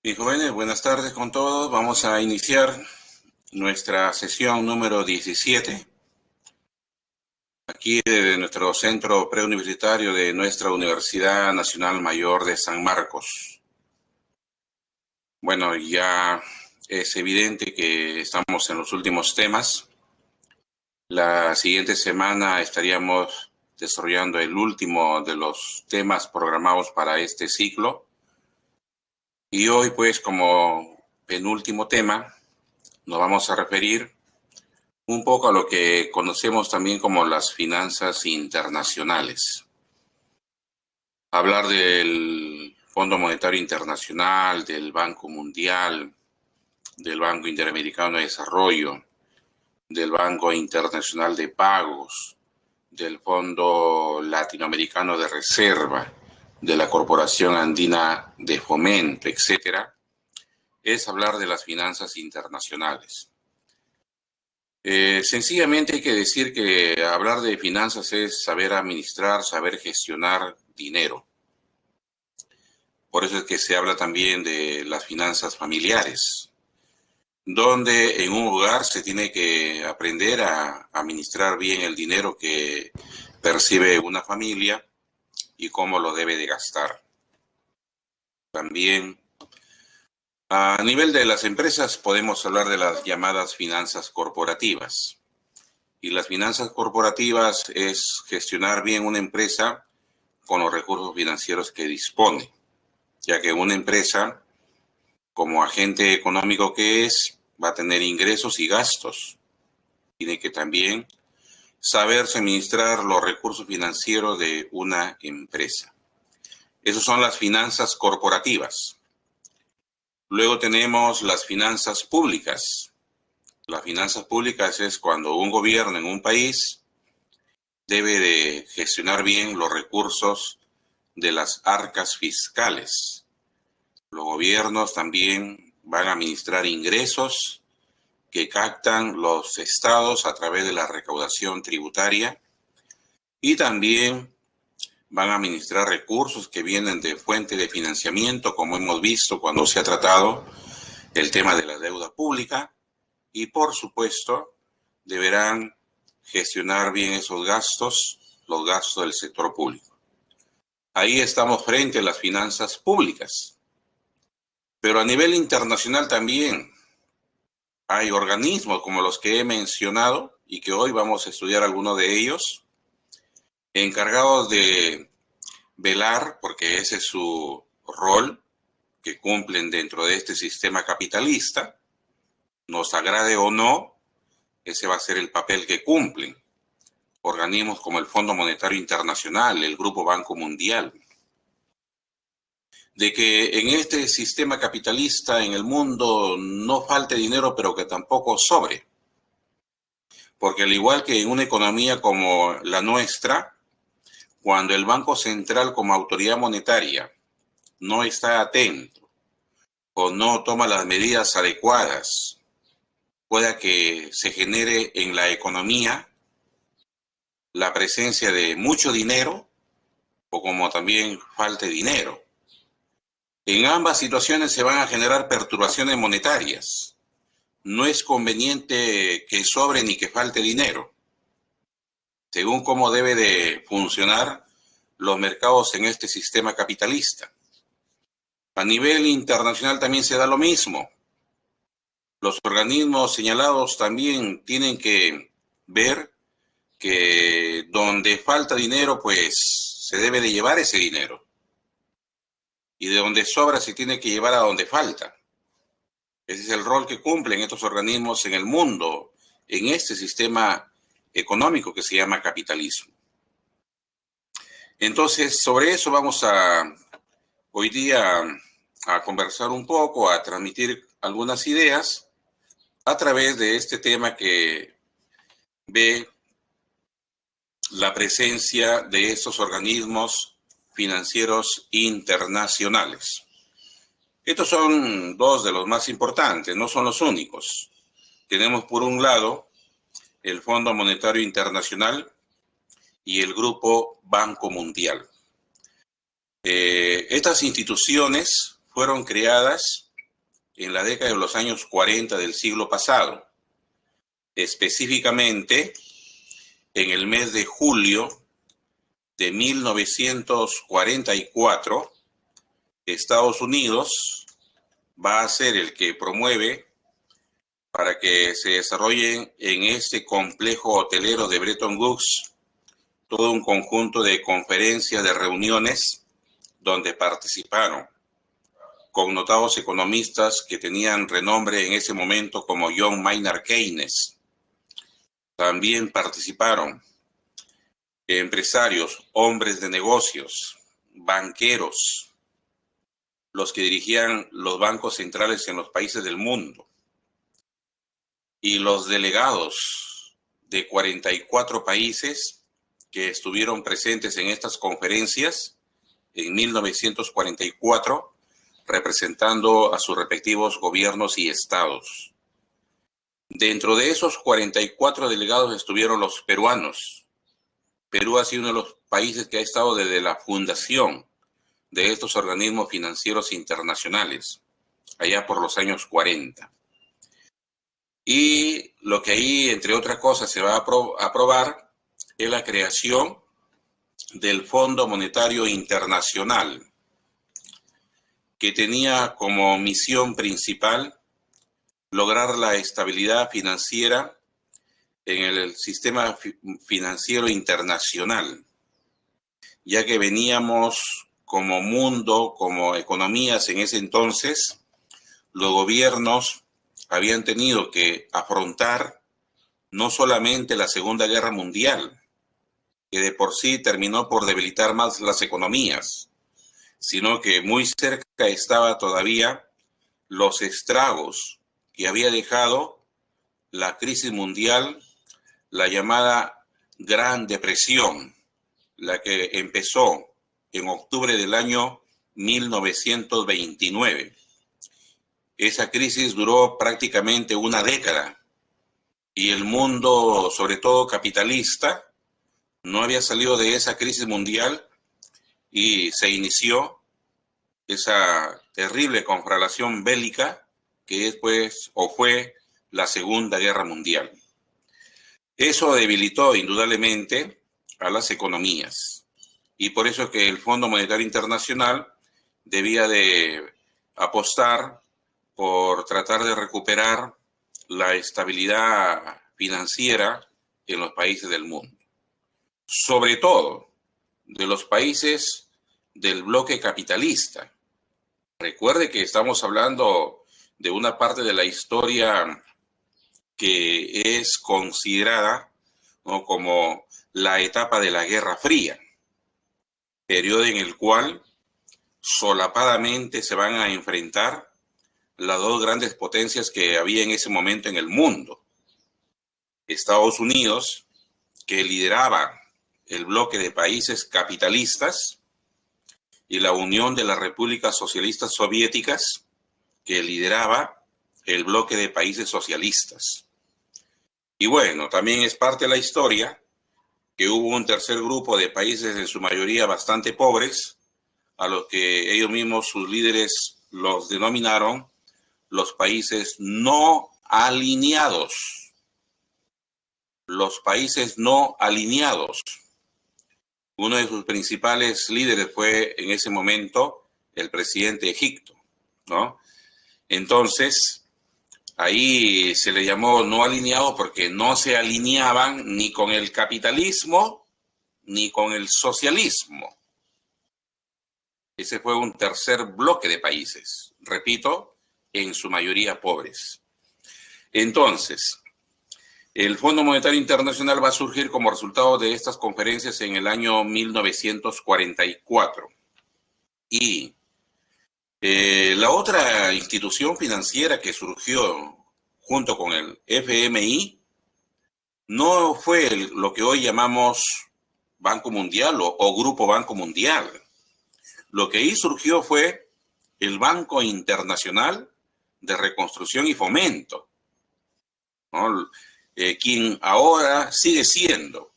Bien, jóvenes, buenas tardes con todos. Vamos a iniciar nuestra sesión número 17, aquí desde nuestro centro preuniversitario de nuestra Universidad Nacional Mayor de San Marcos. Bueno, ya es evidente que estamos en los últimos temas. La siguiente semana estaríamos desarrollando el último de los temas programados para este ciclo. Y hoy, pues, como penúltimo tema, nos vamos a referir un poco a lo que conocemos también como las finanzas internacionales. Hablar del Fondo Monetario Internacional, del Banco Mundial, del Banco Interamericano de Desarrollo, del Banco Internacional de Pagos, del Fondo Latinoamericano de Reserva, de la Corporación Andina de Fomento, etcétera, es hablar de las finanzas internacionales. Sencillamente hay que decir que hablar de finanzas es saber administrar, saber gestionar dinero. Por eso es que se habla también de las finanzas familiares, donde en un hogar se tiene que aprender a administrar bien el dinero que percibe una familia y cómo lo debe de gastar. También a nivel de las empresas podemos hablar de las llamadas finanzas corporativas. Y las finanzas corporativas es gestionar bien una empresa con los recursos financieros que dispone, ya que una empresa, como agente económico que es, va a tener ingresos y gastos. Tiene que también saber administrar los recursos financieros de una empresa. Esas son las finanzas corporativas. Luego tenemos las finanzas públicas. Las finanzas públicas es cuando un gobierno en un país debe de gestionar bien los recursos de las arcas fiscales. Los gobiernos también van a administrar ingresos que captan los estados a través de la recaudación tributaria y también van a administrar recursos que vienen de fuente de financiamiento, como hemos visto cuando se ha tratado el tema de la deuda pública, y por supuesto deberán gestionar bien esos gastos, los gastos del sector público. Ahí estamos frente a las finanzas públicas. Pero a nivel internacional también hay organismos como los que he mencionado y que hoy vamos a estudiar algunos de ellos, encargados de velar, porque ese es su rol, que cumplen dentro de este sistema capitalista, nos agrade o no, ese va a ser el papel que cumplen. Organismos como el Fondo Monetario Internacional, el Grupo Banco Mundial, de que en este sistema capitalista en el mundo no falte dinero, pero que tampoco sobre. Porque al igual que en una economía como la nuestra, cuando el Banco Central como autoridad monetaria no está atento o no toma las medidas adecuadas, pueda que se genere en la economía la presencia de mucho dinero o como también falte dinero. En ambas situaciones se van a generar perturbaciones monetarias. No es conveniente que sobre ni que falte dinero, según cómo debe de funcionar los mercados en este sistema capitalista. A nivel internacional también se da lo mismo. Los organismos señalados también tienen que ver que donde falta dinero, pues se debe de llevar ese dinero. Y de donde sobra se tiene que llevar a donde falta. Ese es el rol que cumplen estos organismos en el mundo, en este sistema económico que se llama capitalismo. Entonces, sobre eso vamos a hoy día a conversar un poco, a transmitir algunas ideas a través de este tema que ve la presencia de estos organismos financieros internacionales. Estos son dos de los más importantes, no son los únicos. Tenemos por un lado el Fondo Monetario Internacional y el Grupo Banco Mundial. Estas instituciones fueron creadas en la década de los años 40 del siglo pasado. Específicamente, en el mes de julio de 1944, Estados Unidos va a ser el que promueve para que se desarrollen en este complejo hotelero de Bretton Woods todo un conjunto de conferencias, de reuniones donde participaron connotados economistas que tenían renombre en ese momento como John Maynard Keynes. También participaron empresarios, hombres de negocios, banqueros, los que dirigían los bancos centrales en los países del mundo, y los delegados de 44 países que estuvieron presentes en estas conferencias en 1944, representando a sus respectivos gobiernos y estados. Dentro de esos 44 delegados estuvieron los peruanos. Perú ha sido uno de los países que ha estado desde la fundación de estos organismos financieros internacionales, allá por los años 40. Y lo que ahí, entre otras cosas, se va a aprobar es la creación del Fondo Monetario Internacional, que tenía como misión principal lograr la estabilidad financiera en el sistema financiero internacional, ya que veníamos como mundo, como economías en ese entonces, los gobiernos habían tenido que afrontar no solamente la Segunda Guerra Mundial, que de por sí terminó por debilitar más las economías, sino que muy cerca estaba todavía los estragos que había dejado la crisis mundial, la llamada Gran Depresión, la que empezó en octubre del año 1929. Esa crisis duró prácticamente una década y el mundo, sobre todo capitalista, no había salido de esa crisis mundial y se inició esa terrible conflagración bélica que después o fue la Segunda Guerra Mundial. Eso debilitó indudablemente a las economías y por eso es que el Fondo Monetario Internacional debía de apostar por tratar de recuperar la estabilidad financiera en los países del mundo, sobre todo de los países del bloque capitalista. Recuerde que estamos hablando de una parte de la historia que es considerada, ¿no?, como la etapa de la Guerra Fría, periodo en el cual solapadamente se van a enfrentar las dos grandes potencias que había en ese momento en el mundo. Estados Unidos, que lideraba el bloque de países capitalistas, y la Unión de las Repúblicas Socialistas Soviéticas, que lideraba el bloque de países socialistas. Y bueno, también es parte de la historia que hubo un tercer grupo de países, en su mayoría bastante pobres, a los que ellos mismos, sus líderes, los denominaron los países no alineados. Los países no alineados. Uno de sus principales líderes fue en ese momento el presidente de Egipto, ¿no? Entonces, ahí se le llamó no alineados porque no se alineaban ni con el capitalismo ni con el socialismo. Ese fue un tercer bloque de países, repito, en su mayoría pobres. Entonces, el Fondo Monetario Internacional va a surgir como resultado de estas conferencias en el año 1944. Y la otra institución financiera que surgió junto con el FMI no fue lo que hoy llamamos Banco Mundial o Grupo Banco Mundial. Lo que ahí surgió fue el Banco Internacional de Reconstrucción y Fomento, ¿no? Quien ahora sigue siendo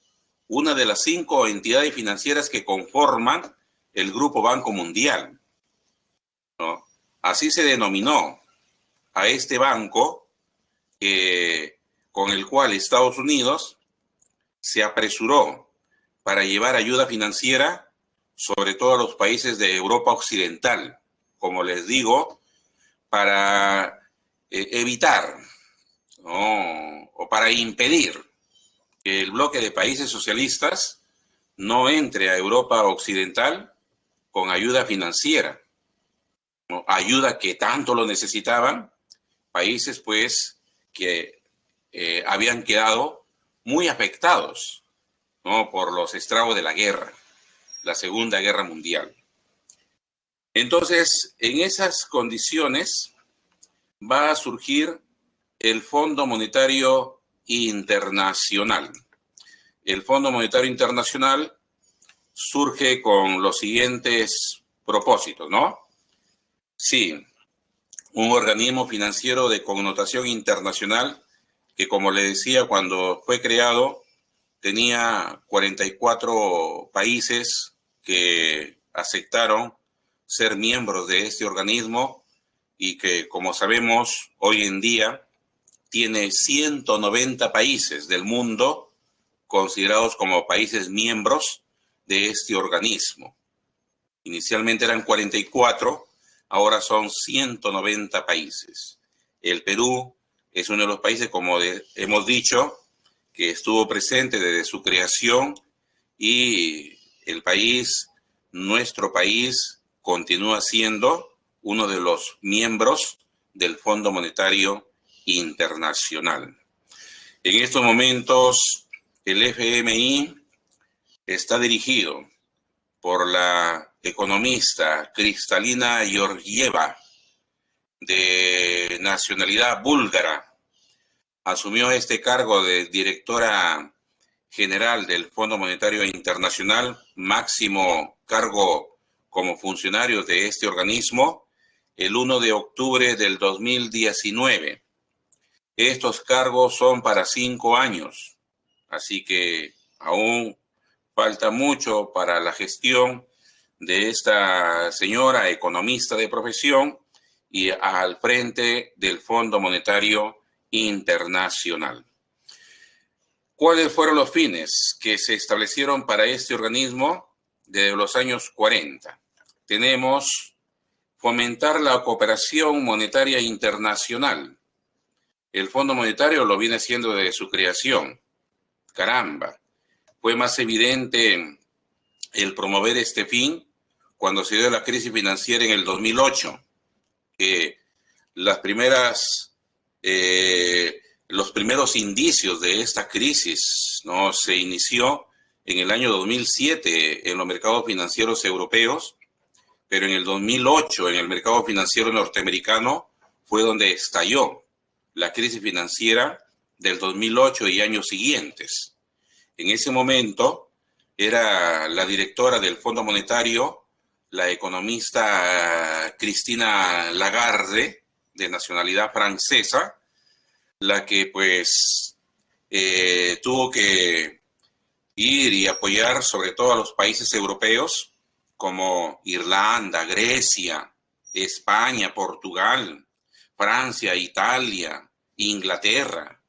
una de las 5 entidades financieras que conforman el Grupo Banco Mundial, ¿no? Así se denominó a este banco con el cual Estados Unidos se apresuró para llevar ayuda financiera, sobre todo a los países de Europa Occidental, como les digo, para evitar, ¿no?, o para impedir que el bloque de países socialistas no entre a Europa Occidental con ayuda financiera, ¿no?, ayuda que tanto lo necesitaban, países pues que habían quedado muy afectados, ¿no?, por los estragos de la guerra, la Segunda Guerra Mundial. Entonces, en esas condiciones va a surgir el Fondo Monetario Internacional. El Fondo Monetario Internacional surge con los siguientes propósitos, ¿no? Sí, un organismo financiero de connotación internacional que, como le decía, cuando fue creado tenía 44 países que aceptaron ser miembros de este organismo y que, como sabemos, hoy en día tiene 190 países del mundo considerados como países miembros de este organismo. Inicialmente eran 44, ahora son 190 países. El Perú es uno de los países, como hemos dicho, que estuvo presente desde su creación, y el país, nuestro país, continúa siendo uno de los miembros del Fondo Monetario Internacional. En estos momentos, el FMI está dirigido por la economista Kristalina Georgieva, de nacionalidad búlgara. Asumió este cargo de directora general del Fondo Monetario Internacional, máximo cargo como funcionario de este organismo, el 1 de octubre del 2019. Estos cargos son para 5 años, así que aún falta mucho para la gestión de esta señora economista de profesión y al frente del Fondo Monetario Internacional. ¿Cuáles fueron los fines que se establecieron para este organismo desde los años 40? Tenemos fomentar la cooperación monetaria internacional. El Fondo Monetario lo viene haciendo desde su creación. Caramba, fue más evidente el promover este fin cuando se dio la crisis financiera en el 2008, que los primeros indicios de esta crisis, ¿no?, se inició en el año 2007 en los mercados financieros europeos, pero en el 2008 en el mercado financiero norteamericano fue donde estalló la crisis financiera del 2008 y años siguientes. En ese momento era la directora del Fondo Monetario, la economista Christine Lagarde, de nacionalidad francesa, la que pues tuvo que ir y apoyar sobre todo a los países europeos como Irlanda, Grecia, España, Portugal, Francia, Italia, Inglaterra.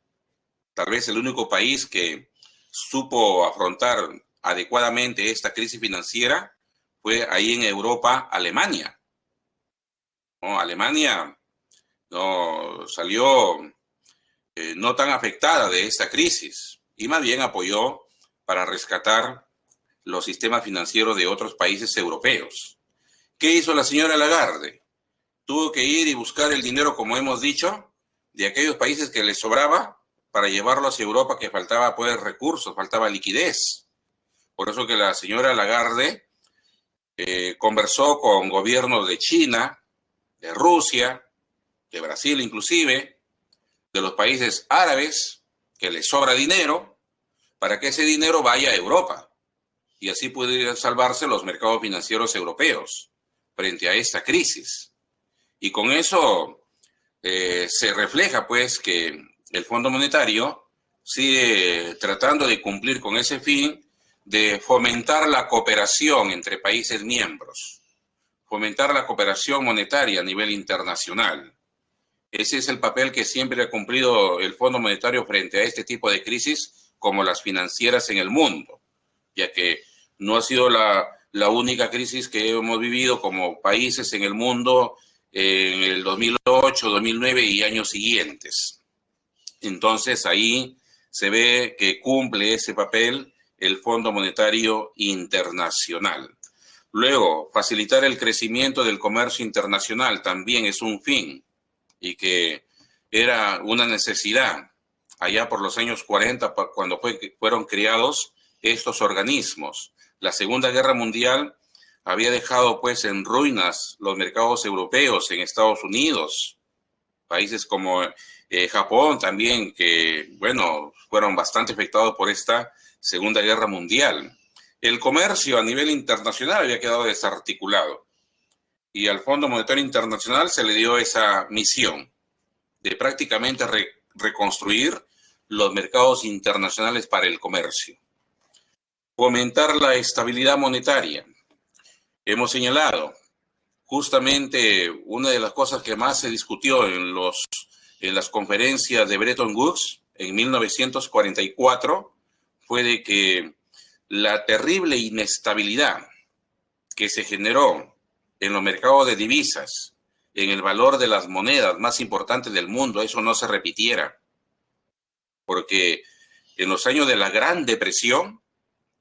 Tal vez el único país que supo afrontar adecuadamente esta crisis financiera fue ahí en Europa, Alemania. ¿No? Alemania no salió no tan afectada de esta crisis y más bien apoyó para rescatar los sistemas financieros de otros países europeos. ¿Qué hizo la señora Lagarde? Tuvo que ir y buscar el dinero, como hemos dicho, de aquellos países que les sobraba para llevarlo hacia Europa, que faltaba pues recursos, faltaba liquidez. Por eso que la señora Lagarde conversó con gobiernos de China, de Rusia, de Brasil inclusive, de los países árabes, que les sobra dinero, para que ese dinero vaya a Europa y así pudieran salvarse los mercados financieros europeos frente a esta crisis. Y con eso se refleja pues que el Fondo Monetario sigue tratando de cumplir con ese fin de fomentar la cooperación entre países miembros, fomentar la cooperación monetaria a nivel internacional. Ese es el papel que siempre ha cumplido el Fondo Monetario frente a este tipo de crisis, como las financieras en el mundo, ya que no ha sido la única crisis que hemos vivido como países en el mundo en el 2008, 2009 y años siguientes. Entonces ahí se ve que cumple ese papel el Fondo Monetario Internacional. Luego, facilitar el crecimiento del comercio internacional también es un fin y que era una necesidad allá por los años 40 cuando fueron creados estos organismos. La Segunda Guerra Mundial había dejado pues en ruinas los mercados europeos en Estados Unidos, países como Japón también, que bueno, fueron bastante afectados por esta Segunda Guerra Mundial. El comercio a nivel internacional había quedado desarticulado y al Fondo Monetario Internacional se le dio esa misión de prácticamente reconstruir los mercados internacionales para el comercio. Fomentar la estabilidad monetaria. Hemos señalado justamente una de las cosas que más se discutió en las conferencias de Bretton Woods en 1944 fue de que la terrible inestabilidad que se generó en los mercados de divisas, en el valor de las monedas más importantes del mundo, eso no se repitiera. Porque en los años de la Gran Depresión,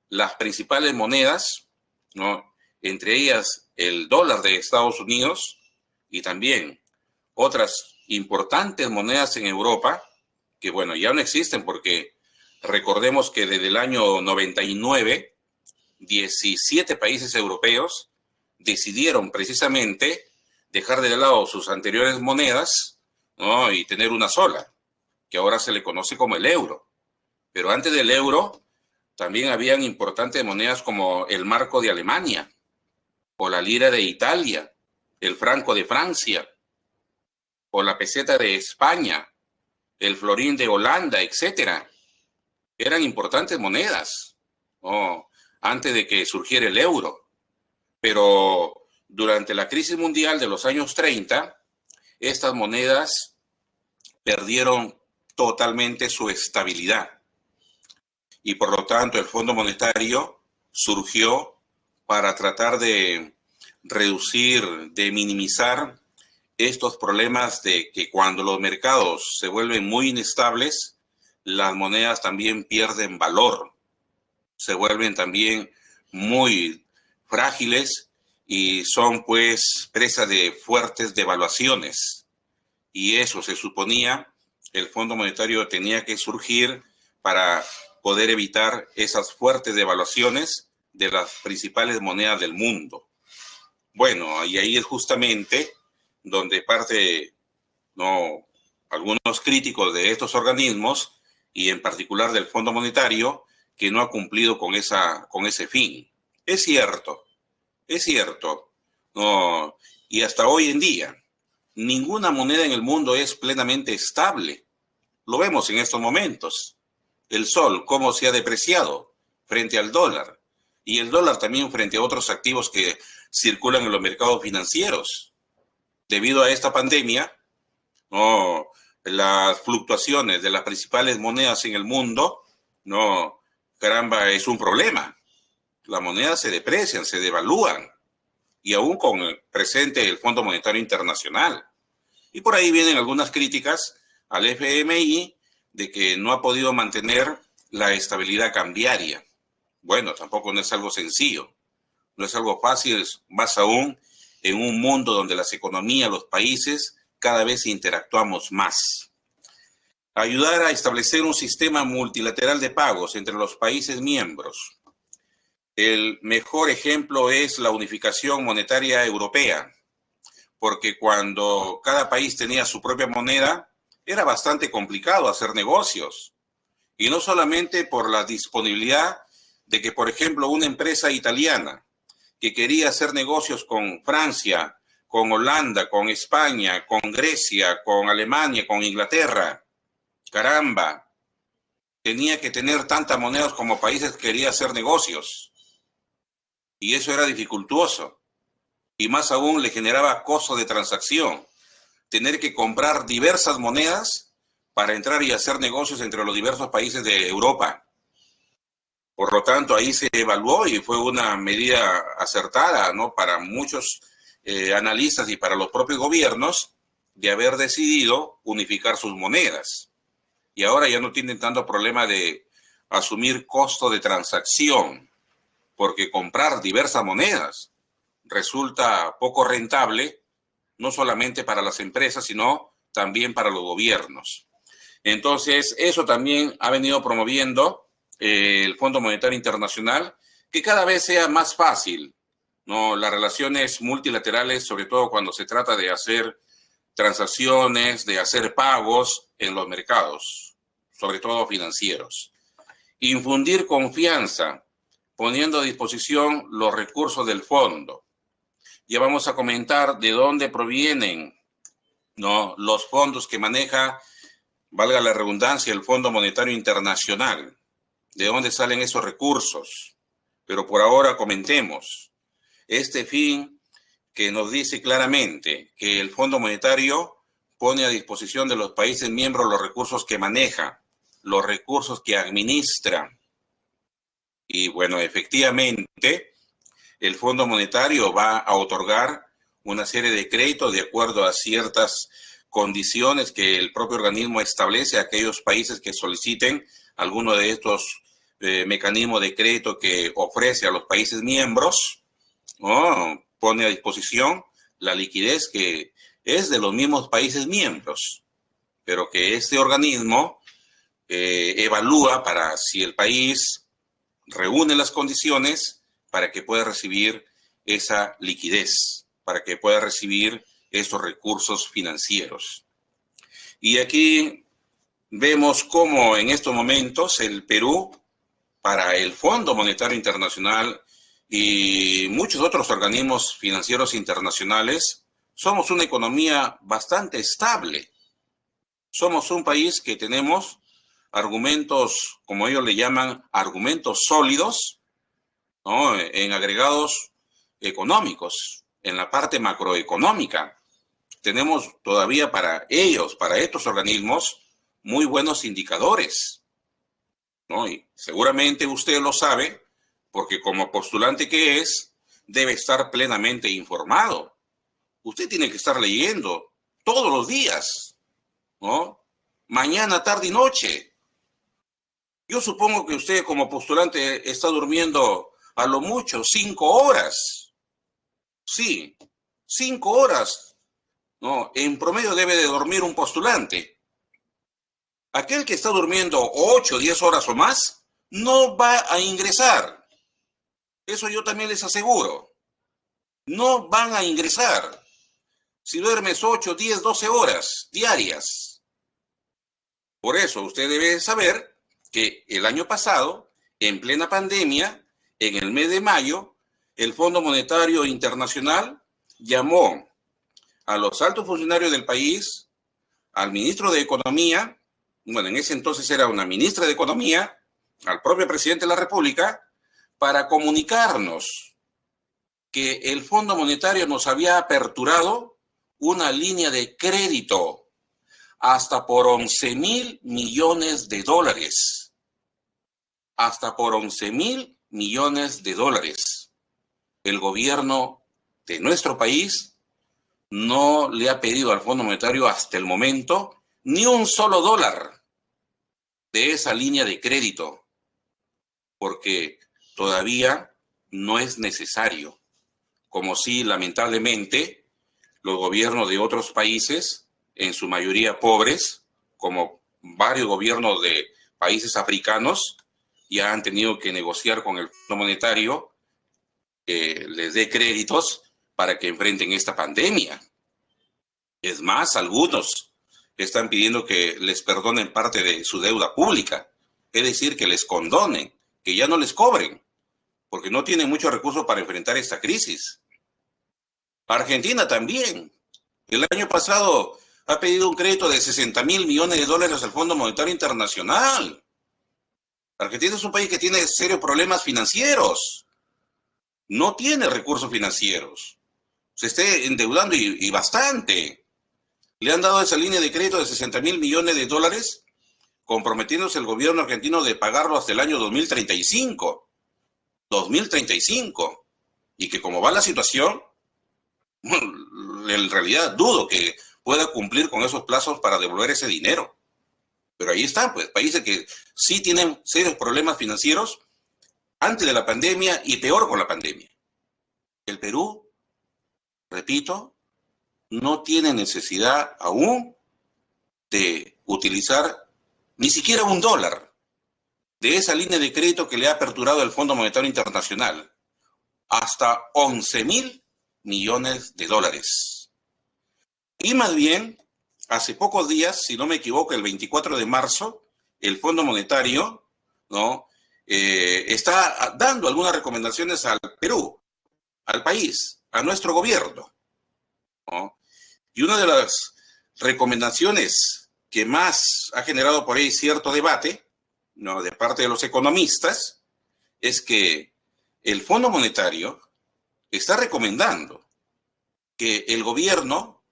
las principales monedas, ¿no?, entre ellas el dólar de Estados Unidos y también otras importantes monedas en Europa, que bueno, ya no existen porque recordemos que desde el año 99, 17 países europeos decidieron precisamente dejar de lado sus anteriores monedas, ¿no?, y tener una sola, que ahora se le conoce como el euro. Pero antes del euro también habían importantes monedas como el marco de Alemania, o la lira de Italia, el franco de Francia, o la peseta de España, el florín de Holanda, etcétera. Eran importantes monedas, ¿no?, antes de que surgiera el euro. Pero durante la crisis mundial de los años 30, estas monedas perdieron totalmente su estabilidad. Y por lo tanto el Fondo Monetario surgió para tratar de reducir, de minimizar estos problemas de que cuando los mercados se vuelven muy inestables, las monedas también pierden valor, se vuelven también muy frágiles y son pues presa de fuertes devaluaciones. Y eso se suponía, el Fondo Monetario tenía que surgir para poder evitar esas fuertes devaluaciones de las principales monedas del mundo. Bueno, y ahí es justamente donde parte, ¿no?, algunos críticos de estos organismos y en particular del Fondo Monetario que no ha cumplido con ese fin. Es cierto, no, y hasta hoy en día ninguna moneda en el mundo es plenamente estable. Lo vemos en estos momentos. El sol, cómo se ha depreciado frente al dólar. Y el dólar también frente a otros activos que circulan en los mercados financieros. Debido a esta pandemia, no, las fluctuaciones de las principales monedas en el mundo, no, caramba, es un problema. Las monedas se deprecian, se devalúan, y aún con el presente el Fondo Monetario Internacional. Y por ahí vienen algunas críticas al FMI de que no ha podido mantener la estabilidad cambiaria. Bueno, tampoco no es algo sencillo, no es algo fácil, más aún en un mundo donde las economías, los países, cada vez interactuamos más. Ayudar a establecer un sistema multilateral de pagos entre los países miembros. El mejor ejemplo es la unificación monetaria europea, porque cuando cada país tenía su propia moneda, era bastante complicado hacer negocios. Y no solamente por la disponibilidad de que, por ejemplo, una empresa italiana que quería hacer negocios con Francia, con Holanda, con España, con Grecia, con Alemania, con Inglaterra, caramba, tenía que tener tantas monedas como países que quería hacer negocios. Y eso era dificultoso. Y más aún le generaba costo de transacción. tener que comprar diversas monedas para entrar y hacer negocios entre los diversos países de Europa. Por lo tanto, ahí se evaluó y fue una medida acertada, ¿no?, para muchos analistas y para los propios gobiernos de haber decidido unificar sus monedas. Y ahora ya no tienen tanto problema de asumir costo de transacción, porque comprar diversas monedas resulta poco rentable, no solamente para las empresas, sino también para los gobiernos. Entonces, eso también ha venido promoviendo el Fondo Monetario Internacional, que cada vez sea más fácil, ¿no?, las relaciones multilaterales, sobre todo cuando se trata de hacer transacciones, de hacer pagos en los mercados, sobre todo financieros. Infundir confianza, poniendo a disposición los recursos del fondo. Ya vamos a comentar de dónde provienen, ¿no?, los fondos que maneja, valga la redundancia, el Fondo Monetario Internacional. ¿De dónde salen esos recursos? Pero por ahora comentemos este fin que nos dice claramente que el Fondo Monetario pone a disposición de los países miembros los recursos que maneja, los recursos que administra. Y bueno, efectivamente, el Fondo Monetario va a otorgar una serie de créditos de acuerdo a ciertas condiciones que el propio organismo establece a aquellos países que soliciten alguno de estos mecanismos de crédito que ofrece a los países miembros, ¿no? Pone a disposición la liquidez que es de los mismos países miembros, pero que este organismo evalúa para si el país reúne las condiciones para que pueda recibir esa liquidez, para que pueda recibir esos recursos financieros. Y aquí vemos cómo en estos momentos el Perú, para el Fondo Monetario Internacional y muchos otros organismos financieros internacionales, somos una economía bastante estable. Somos un país que tenemos argumentos, como ellos le llaman, argumentos sólidos, ¿no?, en agregados económicos, en la parte macroeconómica. Tenemos todavía para ellos, para estos organismos, muy buenos indicadores, ¿no? Y seguramente usted lo sabe, porque como postulante que es, debe estar plenamente informado. Usted tiene que estar leyendo todos los días, ¿no?, mañana, tarde y noche. Yo supongo que usted como postulante está durmiendo a lo mucho 5 horas. Sí, 5 horas, ¿no?, en promedio debe de dormir un postulante. Aquel que está durmiendo 8, 10 horas o más, no va a ingresar. Eso yo también les aseguro. No van a ingresar si duermes 8, 10, 12 horas diarias. Por eso usted debe saber que el año pasado, en plena pandemia, en el mes de mayo, el Fondo Monetario Internacional llamó a los altos funcionarios del país, al ministro de Economía, bueno, en ese entonces era una ministra de Economía, al propio presidente de la República, para comunicarnos que el Fondo Monetario nos había aperturado una línea de crédito hasta por 11.000 millones de dólares. Hasta por 11.000 millones de dólares. El gobierno de nuestro país no le ha pedido al Fondo Monetario hasta el momento ni un solo dólar de esa línea de crédito, porque todavía no es necesario, como si lamentablemente los gobiernos de otros países, en su mayoría pobres, como varios gobiernos de países africanos, ya han tenido que negociar con el Fondo Monetario que les dé créditos para que enfrenten esta pandemia. Es más, algunos están pidiendo que les perdonen parte de su deuda pública, es decir, que les condonen, que ya no les cobren, porque no tienen muchos recursos para enfrentar esta crisis. Argentina también. El año pasado ha pedido un crédito de 60.000 millones de dólares al Fondo Monetario Internacional. Argentina es un país que tiene serios problemas financieros. No tiene recursos financieros. Se está endeudando y bastante. Le han dado esa línea de crédito de 60.000 millones de dólares, comprometiéndose el gobierno argentino de pagarlo hasta el año 2035. 2035. Y que como va la situación, en realidad dudo que pueda cumplir con esos plazos para devolver ese dinero. Pero ahí están, pues, países que sí tienen serios problemas financieros antes de la pandemia y peor con la pandemia. El Perú, repito, no tiene necesidad aún de utilizar ni siquiera $1 de esa línea de crédito que le ha aperturado el Fondo Monetario Internacional, hasta 11.000 millones de dólares. Y más bien, hace pocos días, si no me equivoco, el 24 de marzo, el Fondo Monetario, ¿no?, está dando algunas recomendaciones al Perú, al país, a nuestro gobierno, ¿no? Y una de las recomendaciones que más ha generado por ahí cierto debate, ¿no?, de parte de los economistas, es que el Fondo Monetario está recomendando que el gobierno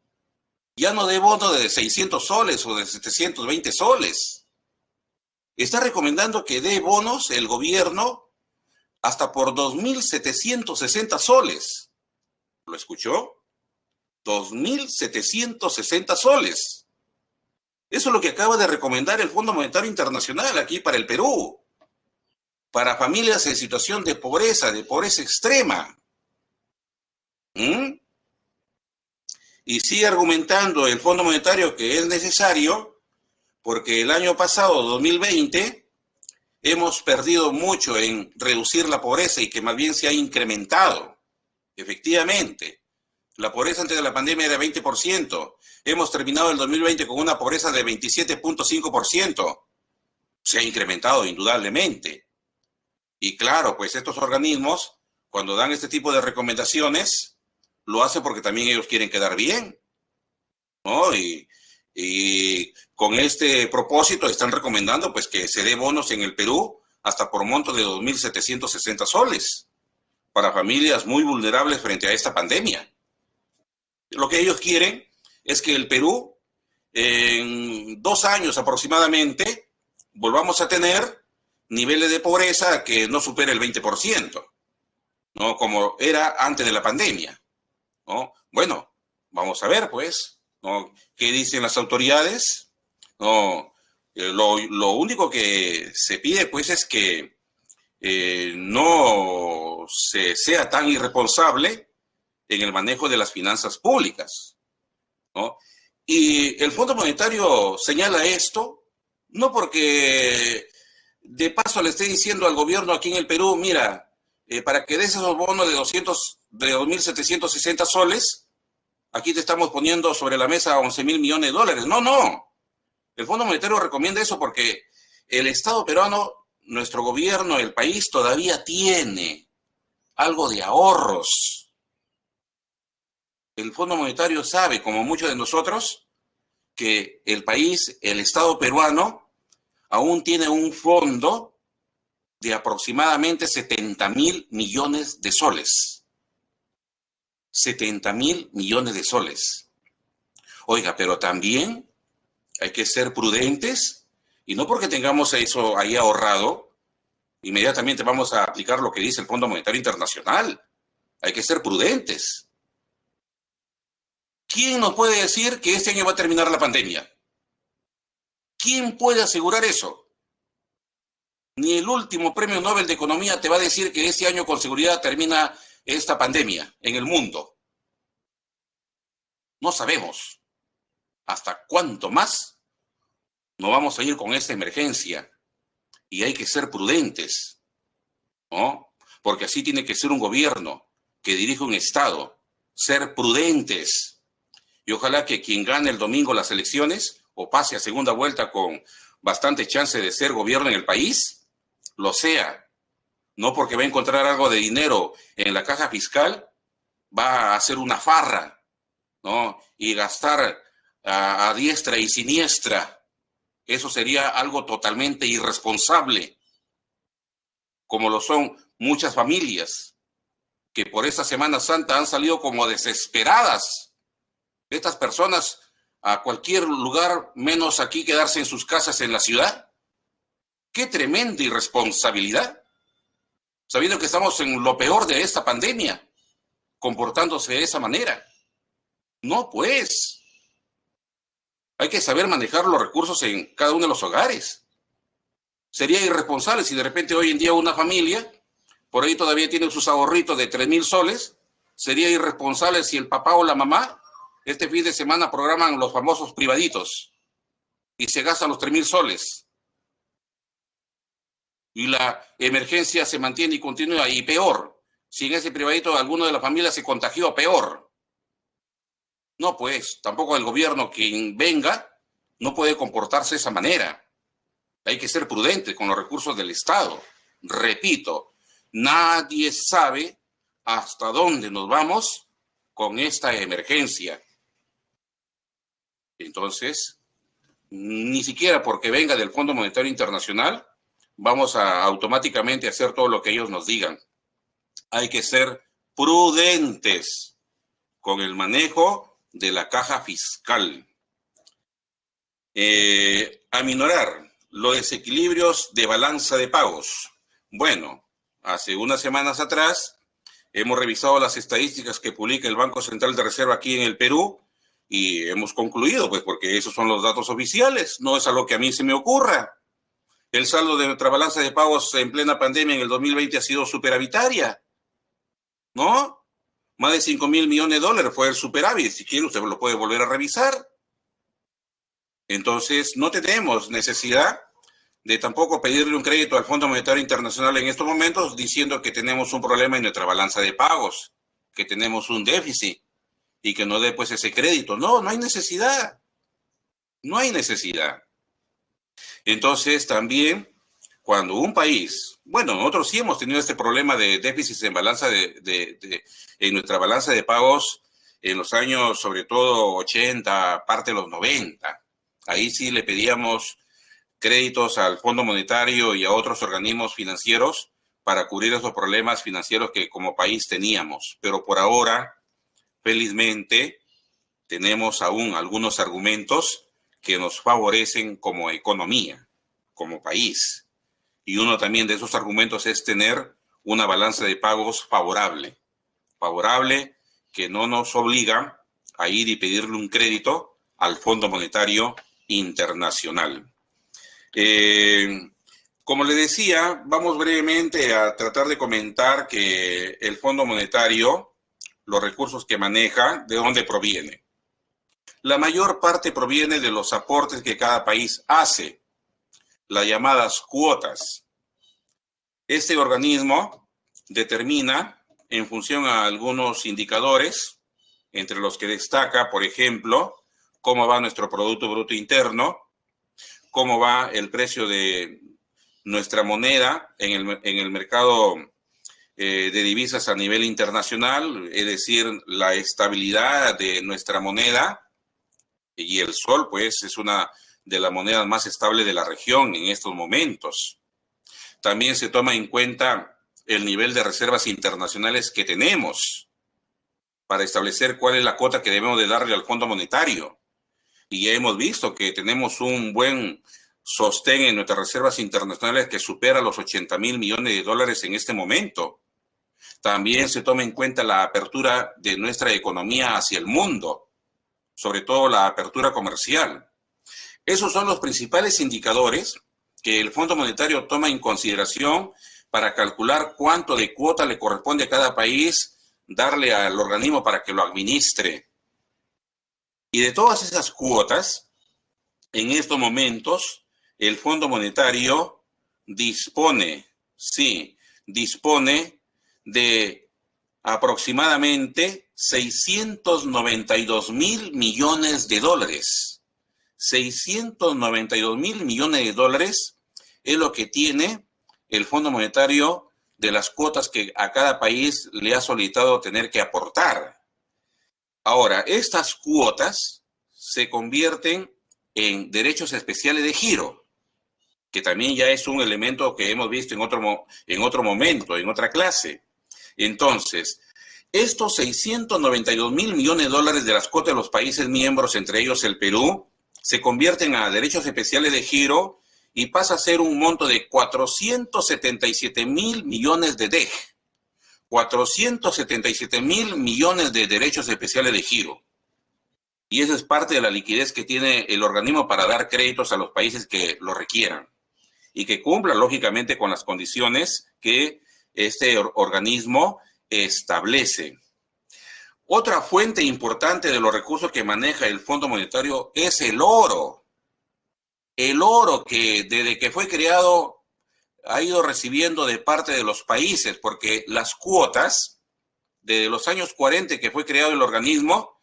ya no dé bono de 600 soles o de 720 soles. Está recomendando que dé bonos el gobierno hasta por 2.760 soles. ¿Lo escuchó? 2.760 soles. Eso es lo que acaba de recomendar el Fondo Monetario Internacional aquí para el Perú, para familias en situación de pobreza extrema. Y sigue argumentando el Fondo Monetario que es necesario porque el año pasado, 2020, hemos perdido mucho en reducir la pobreza y que más bien se ha incrementado. Efectivamente, la pobreza antes de la pandemia era 20%. Hemos terminado el 2020 con una pobreza de 27.5%. Se ha incrementado indudablemente. Y claro, pues estos organismos, cuando dan este tipo de recomendaciones, lo hacen porque también ellos quieren quedar bien, ¿no? Y con este propósito están recomendando pues que se dé bonos en el Perú hasta por monto de 2.760 soles para familias muy vulnerables frente a esta pandemia. Lo que ellos quieren es que el Perú en 2 años aproximadamente volvamos a tener niveles de pobreza que no supere el 20%, ¿no?, como era antes de la pandemia, ¿no? Bueno, vamos a ver, pues, ¿no?, qué dicen las autoridades, ¿no? Lo único que se pide, pues, es que no se sea tan irresponsable en el manejo de las finanzas públicas, ¿no? Y el Fondo Monetario señala esto, no porque de paso le esté diciendo al gobierno aquí en el Perú, mira, para que des esos bonos de 2.760 soles, aquí te estamos poniendo sobre la mesa 11.000 millones de dólares. No, no. El Fondo Monetario recomienda eso porque el Estado peruano, nuestro gobierno, el país, todavía tiene algo de ahorros. El Fondo Monetario sabe, como muchos de nosotros, que el país, el Estado peruano, aún tiene un fondo de aproximadamente 70.000 millones de soles. 70.000 millones de soles. Oiga, pero también hay que ser prudentes y no porque tengamos eso ahí ahorrado, inmediatamente vamos a aplicar lo que dice el Fondo Monetario Internacional. Hay que ser prudentes. ¿Quién nos puede decir que este año va a terminar la pandemia? ¿Quién puede asegurar eso? Ni el último premio Nobel de Economía te va a decir que este año con seguridad termina esta pandemia en el mundo. No sabemos hasta cuánto más no vamos a ir con esta emergencia. Y hay que ser prudentes, ¿no? Porque así tiene que ser un gobierno que dirige un Estado. Ser prudentes. Y ojalá que quien gane el domingo las elecciones o pase a segunda vuelta con bastante chance de ser gobierno en el país, lo sea. No porque va a encontrar algo de dinero en la caja fiscal, va a hacer una farra, ¿no?, y gastar a diestra y siniestra. Eso sería algo totalmente irresponsable, como lo son muchas familias que por esta Semana Santa han salido como desesperadas. Estas personas a cualquier lugar, menos aquí quedarse en sus casas en la ciudad. ¡Qué tremenda irresponsabilidad! Sabiendo que estamos en lo peor de esta pandemia, comportándose de esa manera. No, pues. Hay que saber manejar los recursos en cada uno de los hogares. Sería irresponsable si de repente hoy en día una familia, por ahí todavía tiene sus ahorritos de 3,000 soles, sería irresponsable si el papá o la mamá este fin de semana programan los famosos privaditos y se gastan los 3,000 soles. Y la emergencia se mantiene y continúa, y peor, si en ese privadito alguno de la familia se contagió, peor. No, pues, tampoco el gobierno, quien venga, no puede comportarse de esa manera. Hay que ser prudente con los recursos del Estado. Repito, nadie sabe hasta dónde nos vamos con esta emergencia. Entonces, ni siquiera porque venga del Fondo Monetario Internacional, vamos a automáticamente hacer todo lo que ellos nos digan. Hay que ser prudentes con el manejo de la caja fiscal. Aminorar los desequilibrios de balanza de pagos. Bueno, hace unas semanas atrás hemos revisado las estadísticas que publica el Banco Central de Reserva aquí en el Perú y hemos concluido, pues porque esos son los datos oficiales, no es algo que a mí se me ocurra. El saldo de nuestra balanza de pagos en plena pandemia en el 2020 ha sido superavitaria, ¿no? Más de 5,000 millones de dólares fue el superávit. Si quiere, usted lo puede volver a revisar. Entonces, no tenemos necesidad de tampoco pedirle un crédito al Fondo Monetario Internacional en estos momentos diciendo que tenemos un problema en nuestra balanza de pagos, que tenemos un déficit y que no dé pues ese crédito. No, no hay necesidad. No hay necesidad. Entonces, también, cuando un país, bueno, nosotros sí hemos tenido este problema de déficit en balanza en nuestra balanza de pagos en los años, sobre todo 80, parte de los 90. Ahí sí le pedíamos créditos al Fondo Monetario y a otros organismos financieros para cubrir esos problemas financieros que como país teníamos. Pero por ahora, felizmente, tenemos aún algunos argumentos que nos favorecen como economía, como país. Y uno también de esos argumentos es tener una balanza de pagos favorable que no nos obliga a ir y pedirle un crédito al Fondo Monetario Internacional. Como le decía, vamos brevemente a tratar de comentar que el Fondo Monetario, los recursos que maneja, ¿de dónde proviene? La mayor parte proviene de los aportes que cada país hace, las llamadas cuotas. Este organismo determina, en función a algunos indicadores, entre los que destaca, por ejemplo, cómo va nuestro Producto Bruto Interno, cómo va el precio de nuestra moneda en el mercado de divisas a nivel internacional, es decir, la estabilidad de nuestra moneda, y el sol, pues, es una de las monedas más estables de la región en estos momentos. También se toma en cuenta el nivel de reservas internacionales que tenemos para establecer cuál es la cuota que debemos de darle al Fondo Monetario. Y ya hemos visto que tenemos un buen sostén en nuestras reservas internacionales que supera los 80,000 millones de dólares en este momento. También se toma en cuenta la apertura de nuestra economía hacia el mundo, sobre todo la apertura comercial. Esos son los principales indicadores que el Fondo Monetario toma en consideración para calcular cuánto de cuota le corresponde a cada país darle al organismo para que lo administre. Y de todas esas cuotas, en estos momentos, el Fondo Monetario dispone de aproximadamente 692,000 millones de dólares. 692,000 millones de dólares es lo que tiene el Fondo Monetario de las cuotas que a cada país le ha solicitado tener que aportar. Ahora, estas cuotas se convierten en derechos especiales de giro, que también ya es un elemento que hemos visto en otro momento, en otra clase. Entonces, Estos 692 mil millones de dólares de las cuotas de los países miembros, entre ellos el Perú, se convierten a derechos especiales de giro y pasa a ser un monto de 477 mil millones de DEG. 477 mil millones de derechos especiales de giro. Y eso es parte de la liquidez que tiene el organismo para dar créditos a los países que lo requieran y que cumplan, lógicamente, con las condiciones que este organismo establece. Otra fuente importante de los recursos que maneja el Fondo Monetario es el oro. El oro que desde que fue creado ha ido recibiendo de parte de los países, porque las cuotas, desde los años 40 que fue creado el organismo,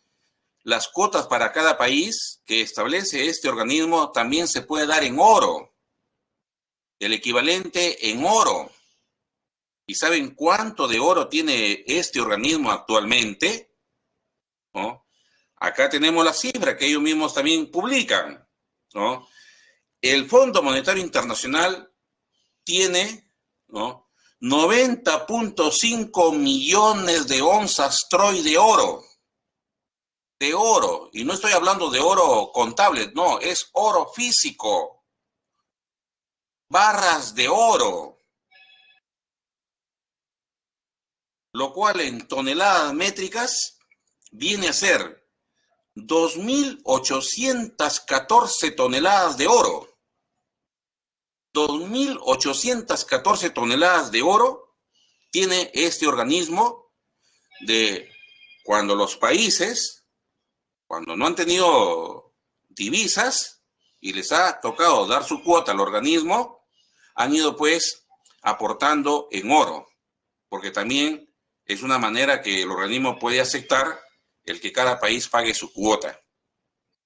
las cuotas para cada país que establece este organismo también se puede dar en oro, el equivalente en oro. ¿Y saben cuánto de oro tiene este organismo actualmente? ¿No? Acá tenemos la cifra que ellos mismos también publican, ¿no? El Fondo Monetario Internacional tiene, ¿no?, 90.5 millones de onzas troy de oro. De oro. Y no estoy hablando de oro contable, no, es oro físico. Barras de oro. Lo cual en toneladas métricas viene a ser 2.814 toneladas de oro. 2.814 toneladas de oro tiene este organismo de cuando los países, cuando no han tenido divisas y les ha tocado dar su cuota al organismo, han ido pues aportando en oro, porque también es una manera que el organismo puede aceptar el que cada país pague su cuota,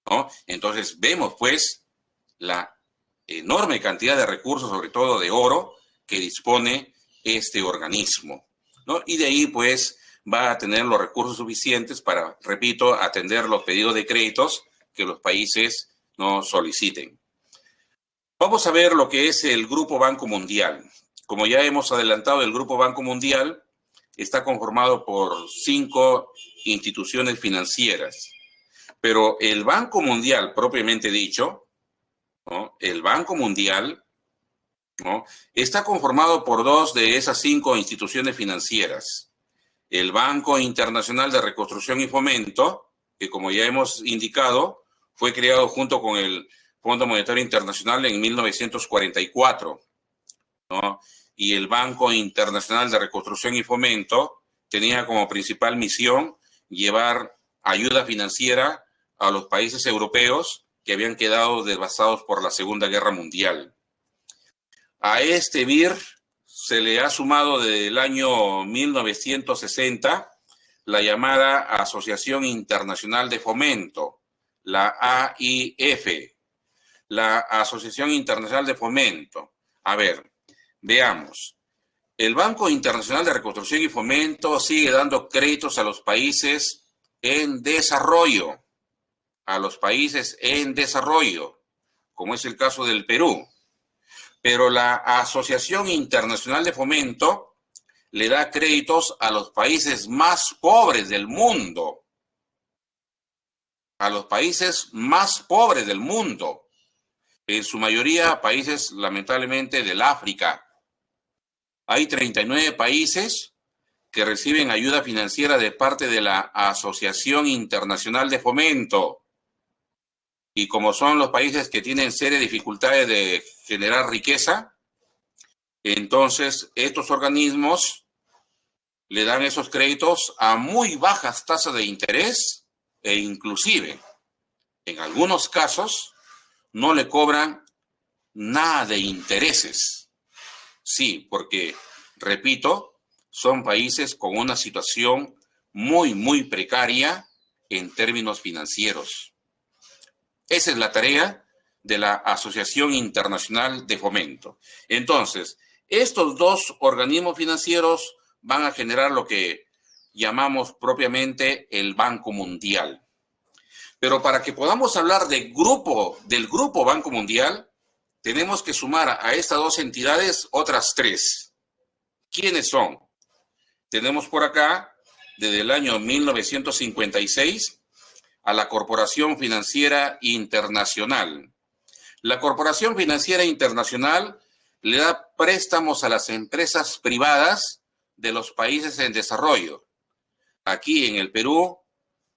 ¿no? Entonces vemos pues la enorme cantidad de recursos, sobre todo de oro, que dispone este organismo, ¿no? Y de ahí pues va a tener los recursos suficientes para, repito, atender los pedidos de créditos que los países no soliciten. Vamos a ver lo que es el Grupo Banco Mundial. Como ya hemos adelantado, el Grupo Banco Mundial está conformado por 5 instituciones financieras, pero el Banco Mundial, propiamente dicho, ¿no?, el Banco Mundial, ¿no?, está conformado por 2 de esas 5 instituciones financieras. El Banco Internacional de Reconstrucción y Fomento, que como ya hemos indicado, fue creado junto con el Fondo Monetario Internacional en 1944, ¿no? Y el Banco Internacional de Reconstrucción y Fomento tenía como principal misión llevar ayuda financiera a los países europeos que habían quedado devastados por la Segunda Guerra Mundial. A este BIR se le ha sumado desde el año 1960 la llamada Asociación Internacional de Fomento, la AIF, la Asociación Internacional de Fomento. A ver, veamos. El Banco Internacional de Reconstrucción y Fomento sigue dando créditos a los países en desarrollo, como es el caso del Perú. Pero la Asociación Internacional de Fomento le da créditos a los países más pobres del mundo. A los países más pobres del mundo. En su mayoría países, lamentablemente, del África. Hay 39 países que reciben ayuda financiera de parte de la Asociación Internacional de Fomento. Y como son los países que tienen serias dificultades de generar riqueza, entonces estos organismos le dan esos créditos a muy bajas tasas de interés e inclusive, en algunos casos, no le cobran nada de intereses. Sí, porque, repito, son países con una situación muy, muy precaria en términos financieros. Esa es la tarea de la Asociación Internacional de Fomento. Entonces, estos 2 organismos financieros van a generar lo que llamamos propiamente el Banco Mundial. Pero para que podamos hablar del Grupo Banco Mundial, tenemos que sumar a estas 2 entidades otras 3. ¿Quiénes son? Tenemos por acá desde el año 1956 a la Corporación Financiera Internacional. La Corporación Financiera Internacional le da préstamos a las empresas privadas de los países en desarrollo. Aquí en el Perú,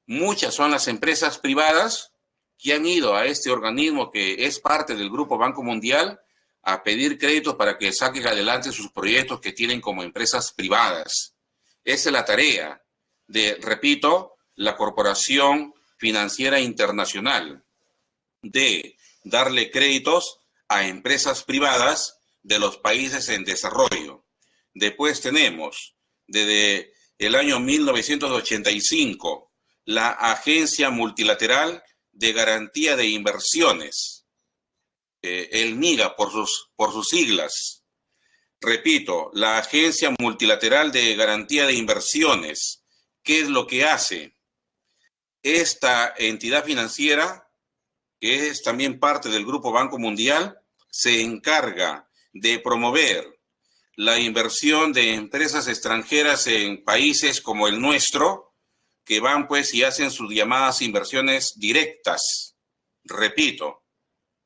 muchas son las empresas privadas que han ido a este organismo que es parte del Grupo Banco Mundial a pedir créditos para que saquen adelante sus proyectos que tienen como empresas privadas. Esa es la tarea de, repito, la Corporación Financiera Internacional, de darle créditos a empresas privadas de los países en desarrollo. Después tenemos, desde el año 1985, la Agencia Multilateral de Garantía de Inversiones, el MIGA por sus siglas. Repito, la Agencia Multilateral de Garantía de Inversiones. ¿Qué es lo que hace? Esta entidad financiera, que es también parte del Grupo Banco Mundial, se encarga de promover la inversión de empresas extranjeras en países como el nuestro, que van pues y hacen sus llamadas inversiones directas. Repito,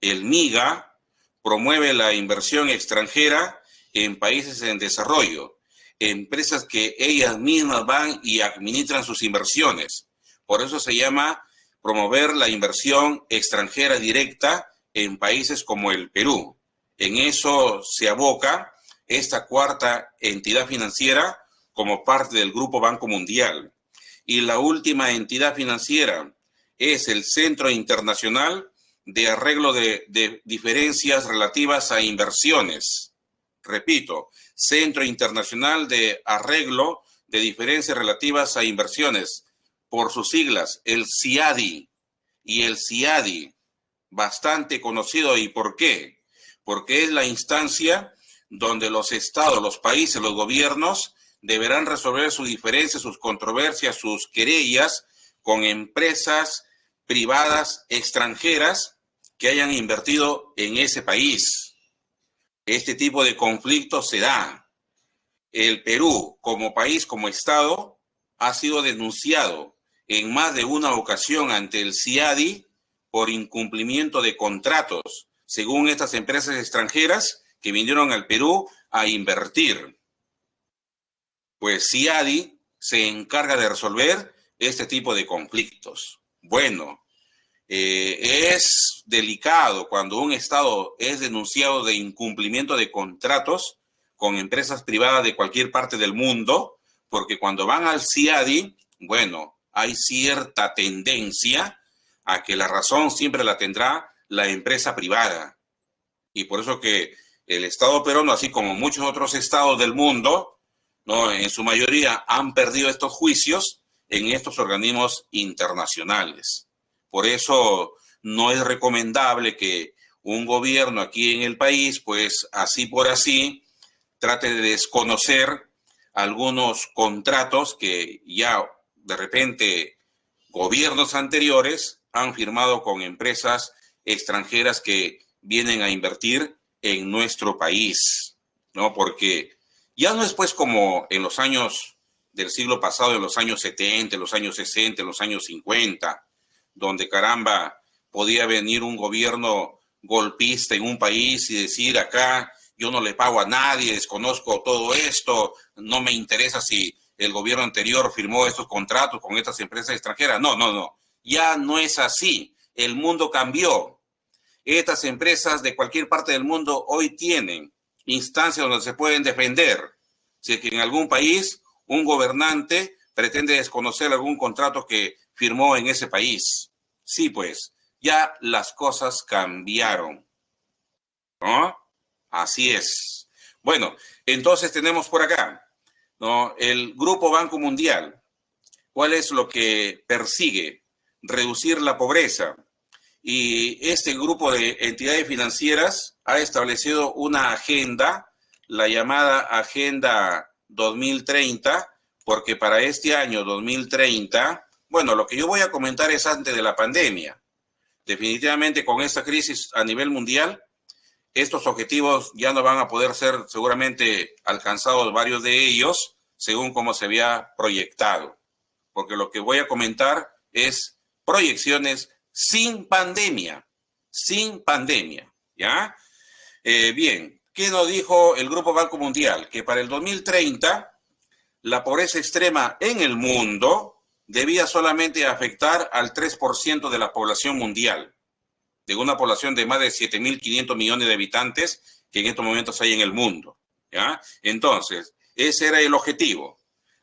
el MIGA promueve la inversión extranjera en países en desarrollo, empresas que ellas mismas van y administran sus inversiones. Por eso se llama promover la inversión extranjera directa en países como el Perú. En eso se aboca esta cuarta entidad financiera como parte del Grupo Banco Mundial. Y la última entidad financiera es el Centro Internacional de Arreglo de Diferencias Relativas a Inversiones. Repito, Centro Internacional de Arreglo de Diferencias Relativas a Inversiones, por sus siglas, el CIADI. Y el CIADI, bastante conocido. ¿Y por qué? Porque es la instancia donde los estados, los países, los gobiernos deberán resolver sus diferencias, sus controversias, sus querellas con empresas privadas extranjeras que hayan invertido en ese país. Este tipo de conflictos se da. El Perú, como país, como Estado, ha sido denunciado en más de una ocasión ante el CIADI por incumplimiento de contratos, según estas empresas extranjeras que vinieron al Perú a invertir. Pues CIADI se encarga de resolver este tipo de conflictos. Bueno, es delicado cuando un Estado es denunciado de incumplimiento de contratos con empresas privadas de cualquier parte del mundo, porque cuando van al CIADI, bueno, hay cierta tendencia a que la razón siempre la tendrá la empresa privada. Y por eso que el Estado peruano, así como muchos otros estados del mundo, ¿no?, en su mayoría han perdido estos juicios en estos organismos internacionales. Por eso no es recomendable que un gobierno aquí en el país, pues así por así, trate de desconocer algunos contratos que ya de repente gobiernos anteriores han firmado con empresas extranjeras que vienen a invertir en nuestro país, ¿no? Porque ya no es pues como en los años del siglo pasado, en los años 70, en los años 60, en los años 50, donde caramba podía venir un gobierno golpista en un país y decir acá yo no le pago a nadie, desconozco todo esto, no me interesa si el gobierno anterior firmó estos contratos con estas empresas extranjeras. No. Ya no es así. El mundo cambió. Estas empresas de cualquier parte del mundo hoy tienen instancias donde se pueden defender. Si es que en algún país un gobernante pretende desconocer algún contrato que firmó en ese país. Sí, pues, ya las cosas cambiaron, ¿no? Así es. Bueno, entonces tenemos por acá, ¿no?, el Grupo Banco Mundial. ¿Cuál es lo que persigue? Reducir la pobreza. Y este grupo de entidades financieras ha establecido una agenda, la llamada Agenda 2030, porque para este año 2030, bueno, lo que yo voy a comentar es antes de la pandemia. Definitivamente con esta crisis a nivel mundial, estos objetivos ya no van a poder ser seguramente alcanzados, varios de ellos, según como se había proyectado. porque lo que voy a comentar es proyecciones sin pandemia, ¿ya? Bien, ¿qué nos dijo el Grupo Banco Mundial? Que para el 2030 la pobreza extrema en el mundo debía solamente afectar al 3% de la población mundial, de una población de más de 7.500 millones de habitantes que en estos momentos hay en el mundo, ¿ya? Entonces, ese era el objetivo,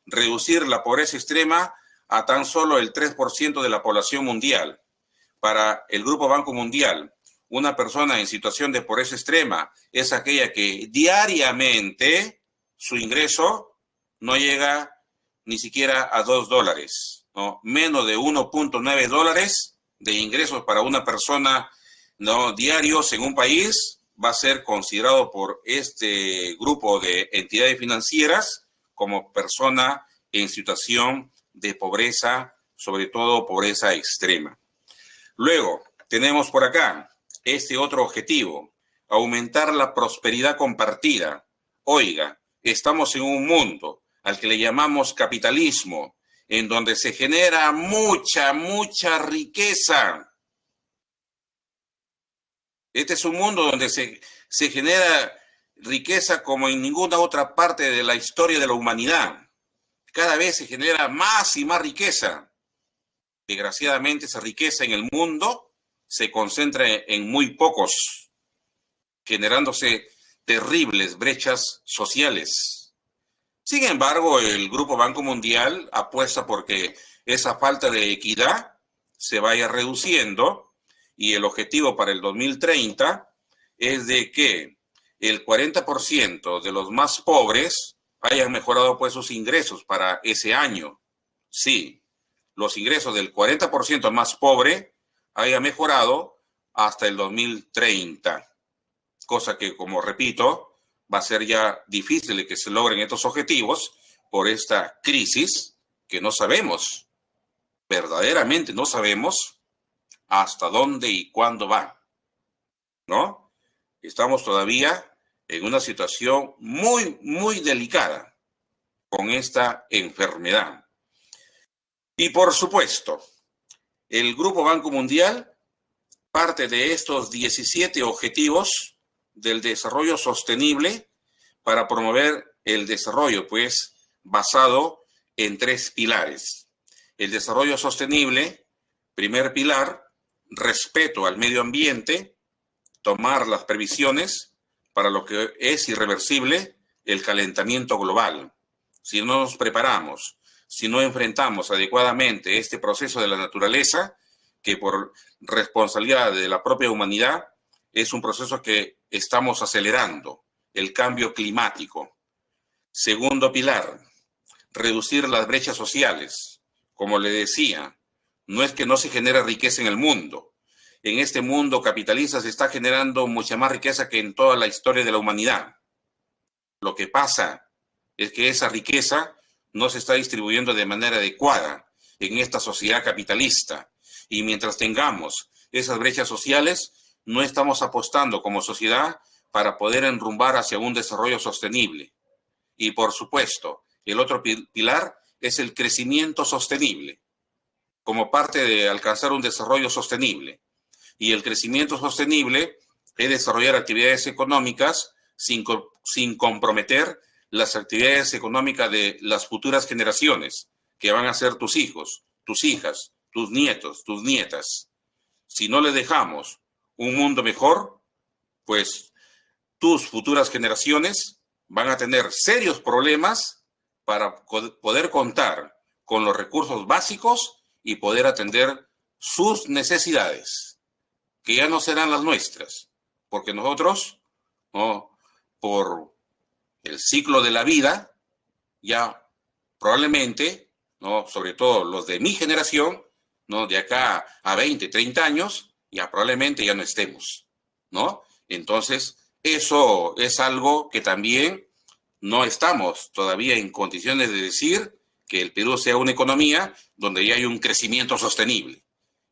reducir la pobreza extrema a tan solo el 3% de la población mundial. Para el Grupo Banco Mundial, una persona en situación de pobreza extrema es aquella que diariamente su ingreso no llega ni siquiera a $2, ¿no? Menos de 1.9 dólares de ingresos para una persona, ¿no?, diarios en un país va a ser considerado por este grupo de entidades financieras como persona en situación de pobreza, sobre todo pobreza extrema. Luego, tenemos por acá este otro objetivo, aumentar la prosperidad compartida. Oiga, estamos en un mundo al que le llamamos capitalismo, en donde se genera mucha riqueza. Este es un mundo donde se genera riqueza como en ninguna otra parte de la historia de la humanidad. Cada vez se genera más y más riqueza. Desgraciadamente, esa riqueza en el mundo se concentra en muy pocos, generándose terribles brechas sociales. Sin embargo, el Grupo Banco Mundial apuesta porque esa falta de equidad se vaya reduciendo y el objetivo para el 2030 es de que el 40% de los más pobres hayan mejorado pues sus ingresos para ese año. Sí, los ingresos del 40% más pobre hayan mejorado hasta el 2030, cosa que, como repito, va a ser ya difícil de que se logren estos objetivos por esta crisis que no sabemos, verdaderamente no sabemos hasta dónde y cuándo va, ¿no? Estamos todavía en una situación muy delicada con esta enfermedad. Y por supuesto, el Grupo Banco Mundial parte de estos 17 objetivos del desarrollo sostenible para promover el desarrollo, pues, basado en 3 pilares. El desarrollo sostenible, primer pilar, respeto al medio ambiente, tomar las previsiones para lo que es irreversible, el calentamiento global. Si no nos preparamos, si no enfrentamos adecuadamente este proceso de la naturaleza, que por responsabilidad de la propia humanidad es un proceso que estamos acelerando, el cambio climático. Segundo pilar, reducir las brechas sociales. Como le decía, no es que no se genere riqueza en el mundo. En este mundo capitalista se está generando mucha más riqueza que en toda la historia de la humanidad. Lo que pasa es que esa riqueza no se está distribuyendo de manera adecuada en esta sociedad capitalista. Y mientras tengamos esas brechas sociales, no estamos apostando como sociedad para poder enrumbar hacia un desarrollo sostenible. Y por supuesto, el otro pilar es el crecimiento sostenible, como parte de alcanzar un desarrollo sostenible. Y el crecimiento sostenible es desarrollar actividades económicas sin comprometer las actividades económicas de las futuras generaciones, que van a ser tus hijos, tus hijas, tus nietos, tus nietas. Si no les dejamos un mundo mejor, pues tus futuras generaciones van a tener serios problemas para poder contar con los recursos básicos y poder atender sus necesidades, que ya no serán las nuestras, porque nosotros, ¿no?, por el ciclo de la vida, ya probablemente, ¿no?, sobre todo los de mi generación, ¿no?, de acá a 20, 30 años, ya probablemente ya no estemos, ¿no? Entonces, eso es algo que también no estamos todavía en condiciones de decir que el Perú sea una economía donde ya hay un crecimiento sostenible.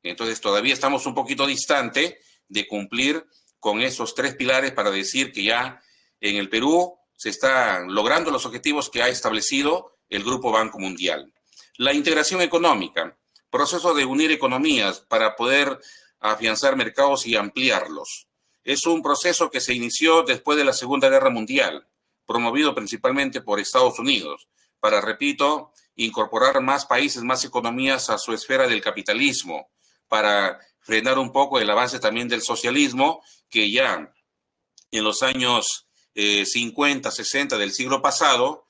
Entonces, todavía estamos un poquito distante de cumplir con esos 3 pilares para decir que ya en el Perú se están logrando los objetivos que ha establecido el Grupo Banco Mundial. La integración económica, proceso de unir economías para poder afianzar mercados y ampliarlos. Es un proceso que se inició después de la Segunda Guerra Mundial, promovido principalmente por Estados Unidos, para, repito, incorporar más países, más economías a su esfera del capitalismo, para frenar un poco el avance también del socialismo, que ya en los años 50, 60 del siglo pasado,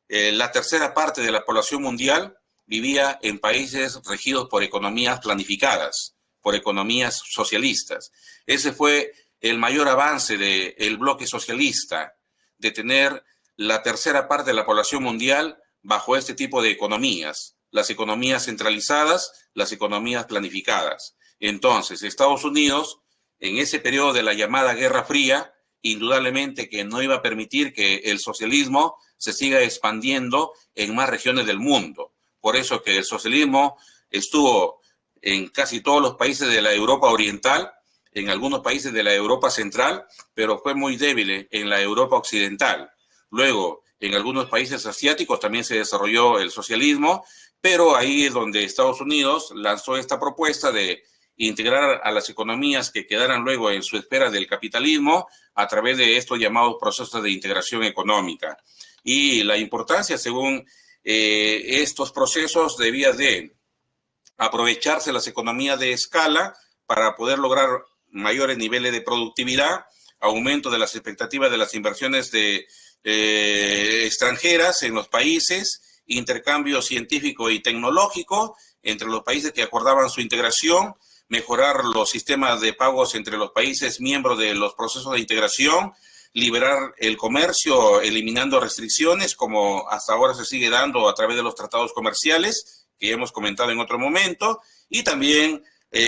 la tercera parte de la población mundial vivía en países regidos por economías planificadas, por economías socialistas. Ese fue el mayor avance del bloque socialista, de tener la tercera parte de la población mundial bajo este tipo de economías, las economías centralizadas, las economías planificadas. Entonces, Estados Unidos, en ese periodo de la llamada Guerra Fría, indudablemente que no iba a permitir que el socialismo se siga expandiendo en más regiones del mundo. Por eso que el socialismo estuvo en casi todos los países de la Europa Oriental, en algunos países de la Europa Central, pero fue muy débil en la Europa Occidental. Luego, en algunos países asiáticos también se desarrolló el socialismo, pero ahí es donde Estados Unidos lanzó esta propuesta de integrar a las economías que quedaran luego en su esfera del capitalismo a través de estos llamados procesos de integración económica. Y la importancia, según estos procesos, debía de aprovecharse las economías de escala para poder lograr mayores niveles de productividad, aumento de las expectativas de las inversiones extranjeras en los países, intercambio científico y tecnológico entre los países que acordaban su integración, mejorar los sistemas de pagos entre los países miembros de los procesos de integración, liberar el comercio eliminando restricciones como hasta ahora se sigue dando a través de los tratados comerciales que hemos comentado en otro momento, y también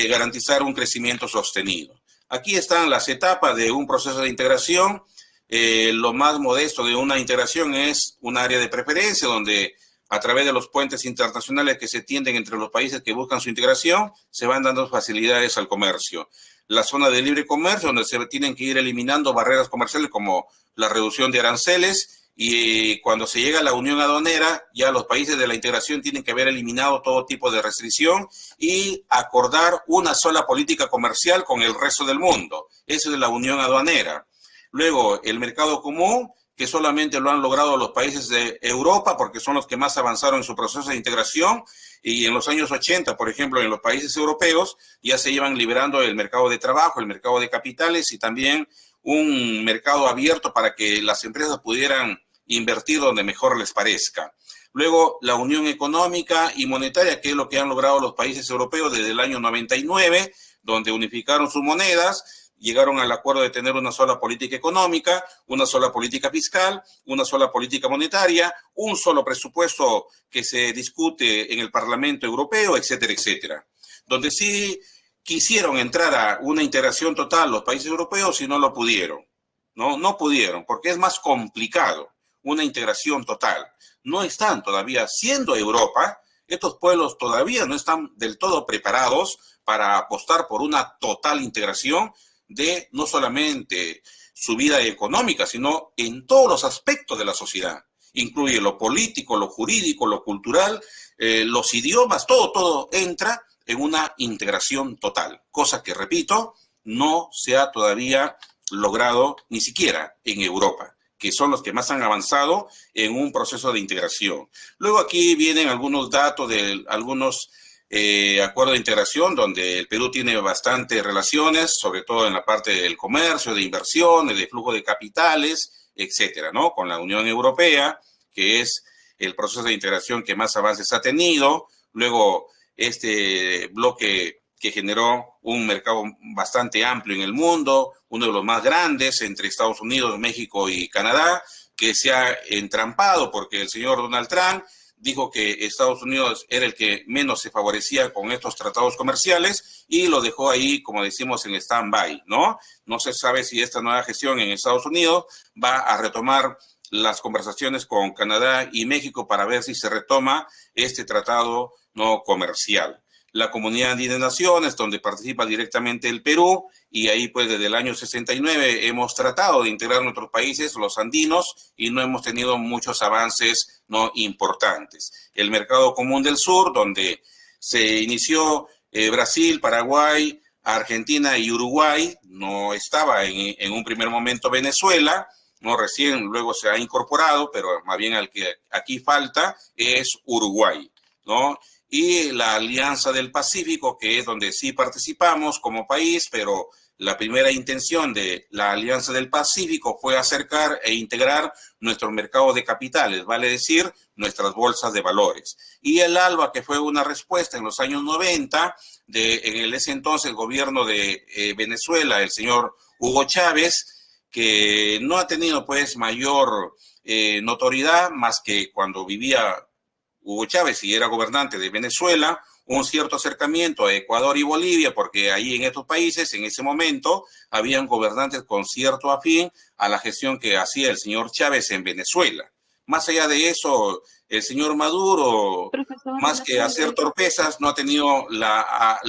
garantizar un crecimiento sostenido. Aquí están las etapas de un proceso de integración. Lo más modesto de una integración es un área de preferencia donde a través de los puentes internacionales que se tienden entre los países que buscan su integración, se van dando facilidades al comercio. La zona de libre comercio, donde se tienen que ir eliminando barreras comerciales como la reducción de aranceles, y cuando se llega a la unión aduanera, ya los países de la integración tienen que haber eliminado todo tipo de restricción y acordar una sola política comercial con el resto del mundo. Eso es la unión aduanera. Luego, el mercado común, que solamente lo han logrado los países de Europa, porque son los que más avanzaron en su proceso de integración, y en los años 80, por ejemplo, en los países europeos, ya se iban liberando el mercado de trabajo, el mercado de capitales y también un mercado abierto para que las empresas pudieran invertir donde mejor les parezca. Luego, la unión económica y monetaria, que es lo que han logrado los países europeos desde el año 99, donde unificaron sus monedas, llegaron al acuerdo de tener una sola política económica, una sola política fiscal, una sola política monetaria, un solo presupuesto que se discute en el Parlamento Europeo, etcétera, etcétera. Donde sí quisieron entrar a una integración total los países europeos y no lo pudieron. No pudieron, porque es más complicado una integración total. No están todavía, siendo Europa, estos pueblos todavía no están del todo preparados para apostar por una total integración de no solamente su vida económica, sino en todos los aspectos de la sociedad. Incluye lo político, lo jurídico, lo cultural, los idiomas, todo entra en una integración total, cosa que, repito, no se ha todavía logrado ni siquiera en Europa, que son los que más han avanzado en un proceso de integración. Luego aquí vienen algunos datos de algunos acuerdos de integración donde el Perú tiene bastantes relaciones, sobre todo en la parte del comercio, de inversiones, de flujo de capitales, etcétera, ¿no? Con la Unión Europea, que es el proceso de integración que más avances ha tenido. Luego, este bloque que generó un mercado bastante amplio en el mundo, uno de los más grandes entre Estados Unidos, México y Canadá, que se ha entrampado porque el señor Donald Trump dijo que Estados Unidos era el que menos se favorecía con estos tratados comerciales y lo dejó ahí, como decimos, en stand-by, ¿no? No se sabe si esta nueva gestión en Estados Unidos va a retomar las conversaciones con Canadá y México para ver si se retoma este tratado no comercial. la Comunidad Andina de Naciones, donde participa directamente el Perú, y ahí pues desde el año 69 hemos tratado de integrar nuestros países, los andinos, y no hemos tenido muchos avances no importantes. El Mercado Común del Sur, donde se inició Brasil, Paraguay, Argentina y Uruguay, no estaba en un primer momento Venezuela, no recién luego se ha incorporado, pero más bien al que aquí falta es Uruguay, ¿no? Y la Alianza del Pacífico, que es donde sí participamos como país, pero la primera intención de la Alianza del Pacífico fue acercar e integrar nuestros mercados de capitales, vale decir, nuestras bolsas de valores. Y el ALBA, que fue una respuesta en los años 90, en ese entonces gobierno de Venezuela, el señor Hugo Chávez, que no ha tenido pues mayor notoriedad más que cuando vivía Hugo Chávez y era gobernante de Venezuela, un cierto acercamiento a Ecuador y Bolivia, porque ahí en estos países, en ese momento, habían gobernantes con cierto afín a la gestión que hacía el señor Chávez en Venezuela. Más allá de eso, el señor Maduro, más que hacer torpezas, no ha tenido la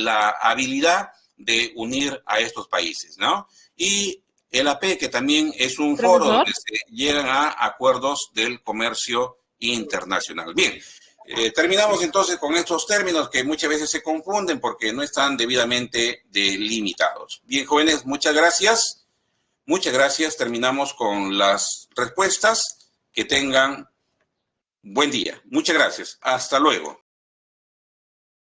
habilidad de unir a estos países, ¿no? Y el AP, que también es un foro donde se llegan a acuerdos del comercio internacional. Bien, terminamos entonces con estos términos que muchas veces se confunden porque no están debidamente delimitados. Bien, jóvenes, muchas gracias. Muchas gracias. Terminamos con las respuestas. Que tengan buen día. Muchas gracias. Hasta luego.